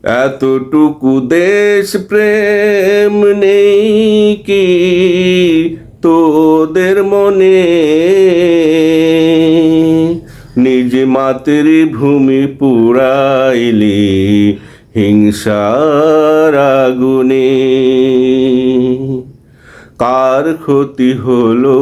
এতটুকু দেশ প্রেম নেই কি তোদের মনে? নিজ মাতৃভূমি পুড়াইলি হিংসার আগুনে। কার ক্ষতি হলো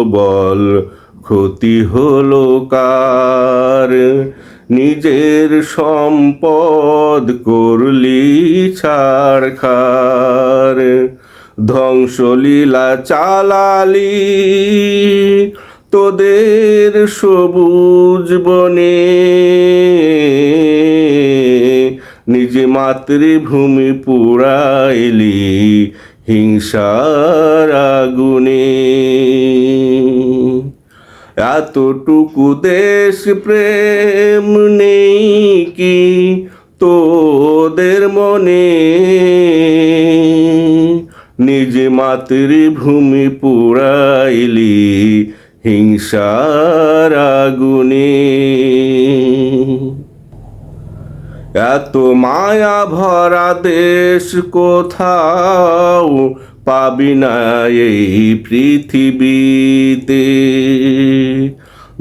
বল, ক্ষতি হলো কার? নিজের সম্পদ করলি ছারখার, ধ্বংসলীলা চালালি তোদের সবুজ বনে। নিজ মাতৃভূমি পুড়াইলি হিংসার আগুনে। এতটুকু দেশ প্রেম নেই কি তোদের মনে? নিজ মাতৃভূমি পুড়াইলি হিংসার আগুনে। এত মায়া ভরা দেশ কোথাও পাবি না এই পৃথিবীতে।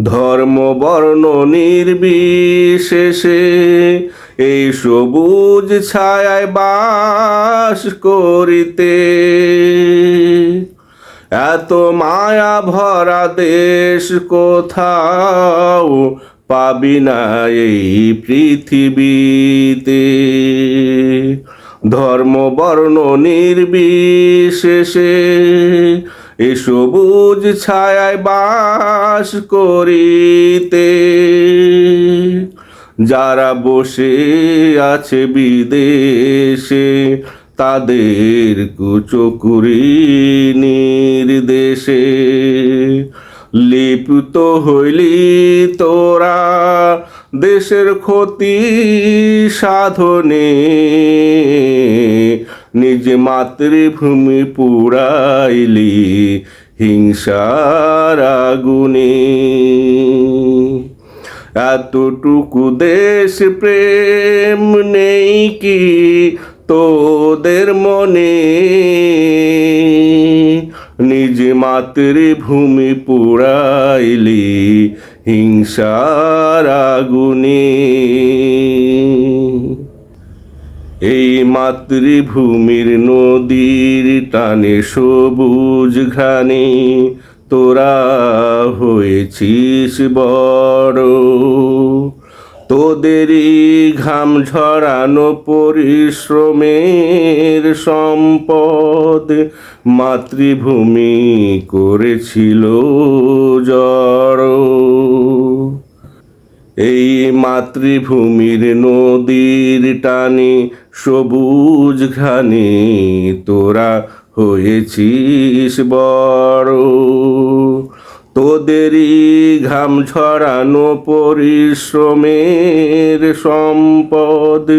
ধর্ম বর্ণ নির্বিশেষে এই সবুজ ছায়ায় বাস করিতে। এত মায়া ভরা দেশ কোথাও পাবি না এই পৃথিবীতে। ধর্ম বর্ণ নির্বিশেষে এ সবুজ ছায়ায় বাস করিতে। যারা বসে আছে বিদেশে তাদের কুচকুরি নির্দেশে লিপ্ত হইলি তোরা দেশের ক্ষতি সাধনে। নিজ মাতৃভূমি পুড়াইলি হিংসার আগুনে। এতটুকু দেশ প্রেম নেই কি তোদের মনে? নিজ মাতৃভূমি পুড়াইলি হিংসার আগুনে। এই মাতৃভূমির নদীর টানে সবুজ ঘানে তোরা হয়েছিস বড়। তোদেরই ঘাম ঝরানো পরিশ্রমের সম্পদ মাতৃভূমি করেছিল জড়। এই মাতৃভূমির নদীর টানে সবুজ ঘানে তোরা হয়েছিস বড়। তোদেরই ঘাম ঝরানো পরিশ্রমের সম্পদ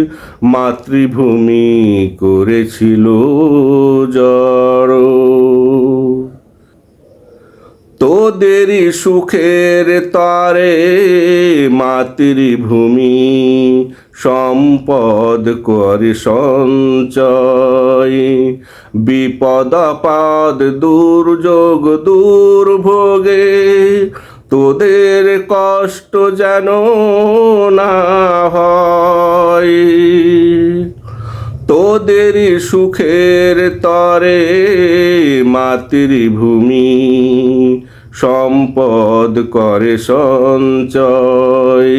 মাতৃভূমি করেছিল জড়। তোদেরই সুখের তরে মাতৃভূমি সম্পদ করে সঞ্চয়। বিপদ আপদ দুর্যোগ দুর্ভোগে তোদের কষ্ট যেন না হয়। তোদেরই সুখের তরে মাতৃভূমি সম্পদ করে সঞ্চয়।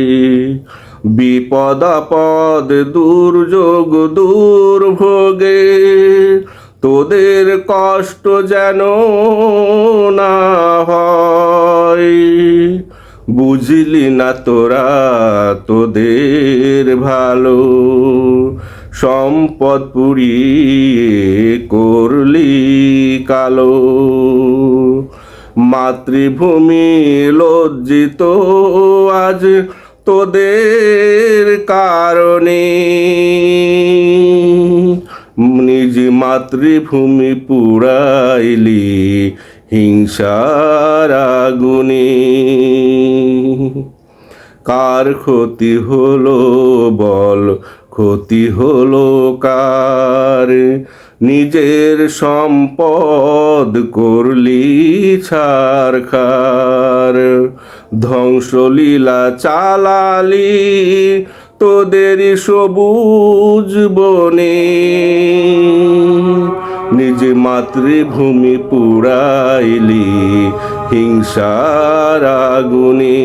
বিপদ আপদ দুর্যোগ দুর্ভোগে তোদের কষ্ট যেন না হয়। বুঝলি না তোরা তোদের ভালো সম্পদ পুড়িয়ে করলি কালো। মাতৃভূমি লজ্জিত আজ তোদের কারণে। নিজ মাতৃভূমি পুড়াইলি হিংসার আগুনে। কার ক্ষতি হলো বল, ক্ষতি হলো কার? নিজের সম্পদ করলি ছারখার, ধ্বংসলীলা চালালি তোদেরই সবুজ বনে, নিজ মাতৃভূমি পুড়াইলি হিংসার আগুনে।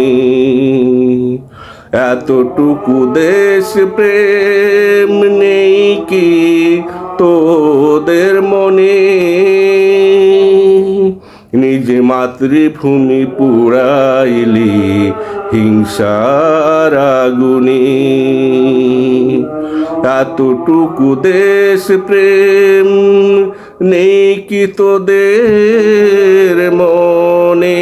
এতটুকু দেশ প্রেম নেই কি তোদের মনে? নিজ মাতৃভূমি পুড়াইলি হিংসার আগুনে। এতটুকু দেশ প্রেম নেই কি তোদের মনে?